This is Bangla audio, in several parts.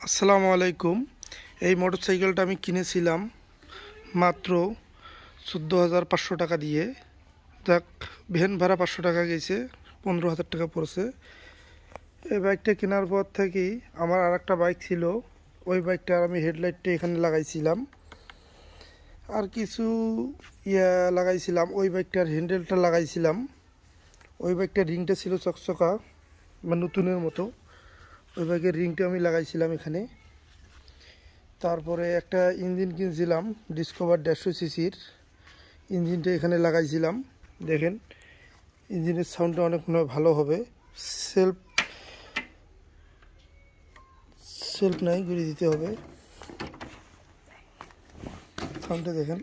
আসসালামু আলাইকুম। এই মোটরসাইকেলটা আমি কিনেছিলাম মাত্র 14,500 টাকা দিয়ে। যাক, ভ্যান ভাড়া 500 টাকা গেছে, 15,000 টাকা পড়ছে। এই বাইকটা কেনার পর থেকেই আমার আরেকটা বাইক ছিল, ওই বাইকটার আমি হেডলাইটটা এখানে লাগাইছিলাম, আর কিছু লাগাইছিলাম। ওই বাইকটার হ্যান্ডেলটা লাগাইছিলাম। ওই বাইকটার রিংটা ছিল চকচকা, মানে নতুনের মতো। ওই বাইকের রিংটা আমি লাগাইছিলাম এখানে। তারপরে একটা ইঞ্জিন কিনছিলাম, ডিসকভার 150 সিসির ইঞ্জিনটা এখানে লাগাইছিলাম। দেখেন, ইঞ্জিনের সাউন্ডটা অনেক ভালো হবে। সেলফ সেলফ নাই, ঘুরিয়ে দিতে হবে। সাউন্ডটা দেখেন।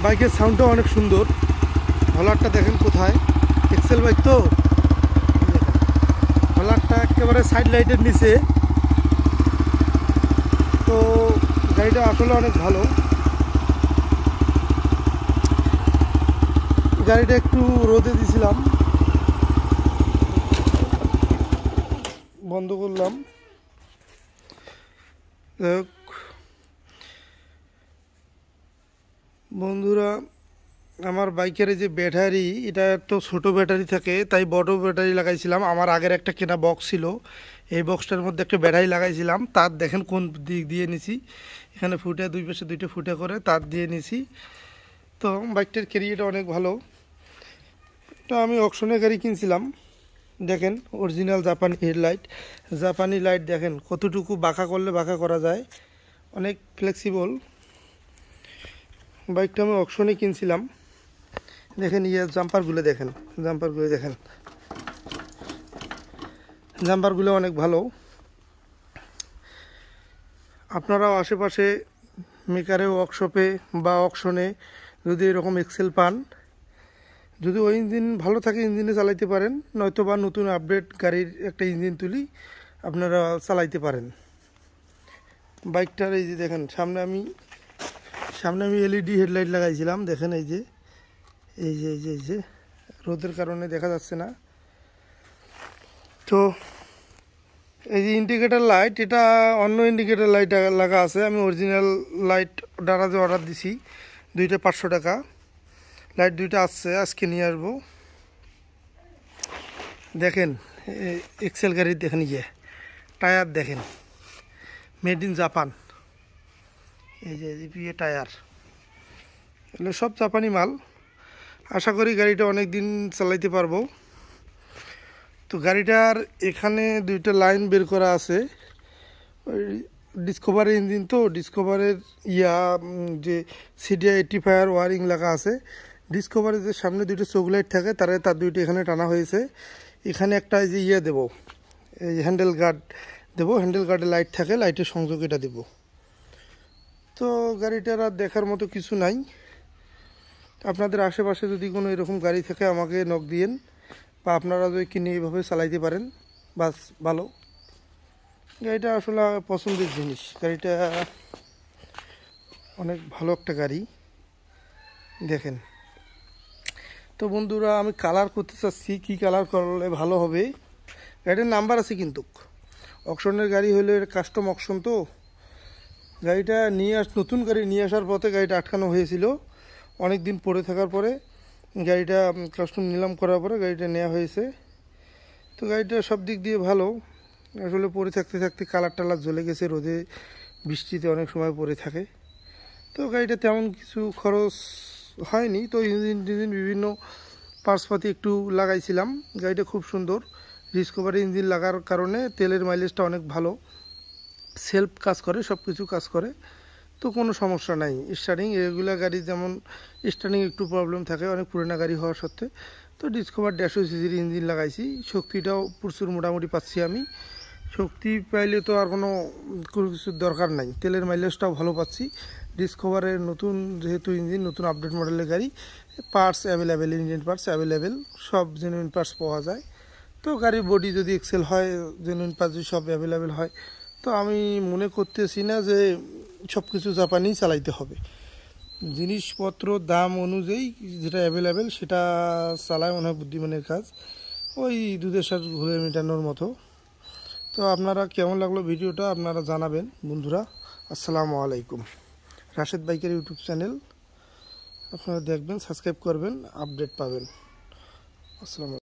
বাইকের সাউন্ডটা অনেক সুন্দর। হলারটা দেখেন কোথায়, এক্সেল বাইক তো। হলারটা একেবারে সাইড লাইটের নিচে। তো গাড়িটা আসলে অনেক ভালো। গাড়িটা একটু রোদে দিয়েছিলাম, বন্ধ করলাম। বন্ধুরা, আমার বাইকের যে ব্যাটারি, এটা তো ছোটো ব্যাটারি থাকে, তাই বড় ব্যাটারি লাগাইছিলাম। আমার আগের একটা কেনা বক্স ছিল, এই বক্সটার মধ্যে একটা ব্যাটারি লাগাইছিলাম। তার দেখেন কোন দিক দিয়ে নিছি, এখানে ফুটা, দুই পাশে দুইটা ফুটা করে তার দিয়ে নিছি। তো বাইকটার ক্যারিয়ারটা অনেক ভালো। এটা আমি অকশনের গাড়ি কিনছিলাম। দেখেন, অরিজিনাল জাপানি হেডলাইট, জাপানি লাইট। দেখেন কতটুকু বাঁকা করলে বাঁকা করা যায়, অনেক ফ্লেক্সিবল। বাইকটা আমি অকশনে কিনছিলাম। দেখেন জাম্পারগুলো দেখেন, জাম্পারগুলো অনেক ভালো। আপনারাও আশেপাশে মেকারে, ওয়ার্কশপে বা অকশনে যদি এরকম এক্সেল পান, যদি ওই ইঞ্জিন ভালো থাকে ইঞ্জিনে চালাইতে পারেন, নয়তো বা নতুন আপডেট গাড়ির একটা ইঞ্জিন তুলি আপনারা চালাইতে পারেন। বাইকটার এই যে দেখেন, সামনে আমি এলইডি হেডলাইট লাগাইছিলাম। দেখেন এই যে রোদের কারণে দেখা যাচ্ছে না। তো এই যে ইন্ডিকেটার লাইট, এটা অন্য ইন্ডিকেটার লাইট লাগা আছে। আমি অরিজিনাল লাইট ডারাজে অর্ডার দিছি, দুইটা 500 টাকা। লাইট দুইটা আসছে, আজকে নিয়ে আসবো। দেখেন এক্সেল গাড়ির দেখেন, টায়ার দেখেন, মেড ইন জাপান। এই যে জিপিএ টায়ার, এগুলো সব জাপানি মাল। আশা করি গাড়িটা অনেক দিন চালাইতে পারবো। তো গাড়িটার এখানে দুইটা লাইন বের করা আছে। ওই ডিসকভারের ইঞ্জিন তো, ডিসকভারের যে সিডিআই 85 ওয়ারিং লাগা আছে। ডিসকভারের যে সামনে দুইটা চোখলাইট থাকে, তার দুইটা এখানে টানা হয়েছে। এখানে একটা যে দেবো, এই হ্যান্ডেল গার্ড দেবো, হ্যান্ডেল গার্ডে লাইট থাকে, লাইটের সংযোগ এটা দেবো। তো গাড়িটার আর দেখার মতো কিছু নাই। আপনাদের আশেপাশে যদি কোনো এরকম গাড়ি থাকে আমাকে নক দিয়েন, বা আপনারা যদি কিনে এইভাবে চালাইতে পারেন, বাস ভালো। গাড়িটা আসলে পছন্দের জিনিস, গাড়িটা অনেক ভালো একটা গাড়ি। দেখেন, তো বন্ধুরা, আমি কালার করতে চাচ্ছি, কী কালার করলে ভালো হবে। গাড়িটার নাম্বার আছে কিন্তু, অকশনের গাড়ি হলে কাস্টম অকশন তো। গাড়িটা নতুন গাড়ি নিয়ে আসার পথে গাড়িটা আটকানো হয়েছিল। অনেক দিন পড়ে থাকার পরে গাড়িটা কাস্টম নিলাম করার পরে গাড়িটা নেওয়া হয়েছে। তো গাড়িটা সব দিক দিয়ে ভালো। আসলে পরে থাকতে কালার টালার জ্বলে গেছে, রোদে বৃষ্টিতে অনেক সময় পরে থাকে। তো গাড়িটা তেমন কিছু খরচ হয়নি। তো ইঞ্জিন বিভিন্ন পার্টসপাতি একটু লাগাইছিলাম। গাড়িটা খুব সুন্দর, ডিসকভারি ইঞ্জিন লাগার কারণে তেলের মাইলেজটা অনেক ভালো, সেলফ কাজ করে, সব কিছু কাজ করে। তো কোনো সমস্যা নাই। স্টার্টিং রেগুলার গাড়ি যেমন স্টার্টিং একটু প্রবলেম থাকে, অনেক পুরোনো গাড়ি হওয়া সত্ত্বে। তো ডিসকভার 150 সিসির ইঞ্জিন লাগাইছি। শক্তিটাও প্রচুর মোটামুটি পাচ্ছি আমি। শক্তি পাইলে তো আর কোনো কিছুর দরকার নাই, তেলের মাইলেজটাও ভালো পাচ্ছি। ডিসকভারের নতুন যেহেতু ইঞ্জিন, নতুন আপডেট মডেলের গাড়ি, parts available, engine parts available, সব জেনুইন পার্টস পাওয়া যায়। তো গাড়ির বডি যদি এক্সেল হয়, জেনুইন পার্টস যদি সব অ্যাভেলেবেল হয়, তো আমি মনে করতেছি না যে সব কিছু জাপানি চালাইতে হবে। জিনিসপত্র দাম অনুযায়ী যেটা অ্যাভেলেবেল সেটা চালায় মনে হয় বুদ্ধিমানের কাজ, ওই দুধের সাথে ঘুরে মেটানোর মতো। তো আপনারা কেমন লাগলো ভিডিওটা আপনারা জানাবেন বন্ধুরা। আসসালামু আলাইকুম। রাশেদ বাইকের ইউটিউব চ্যানেল আপনারা দেখবেন, সাবস্ক্রাইব করবেন, আপডেট পাবেন। আসসালামু আলাইকুম।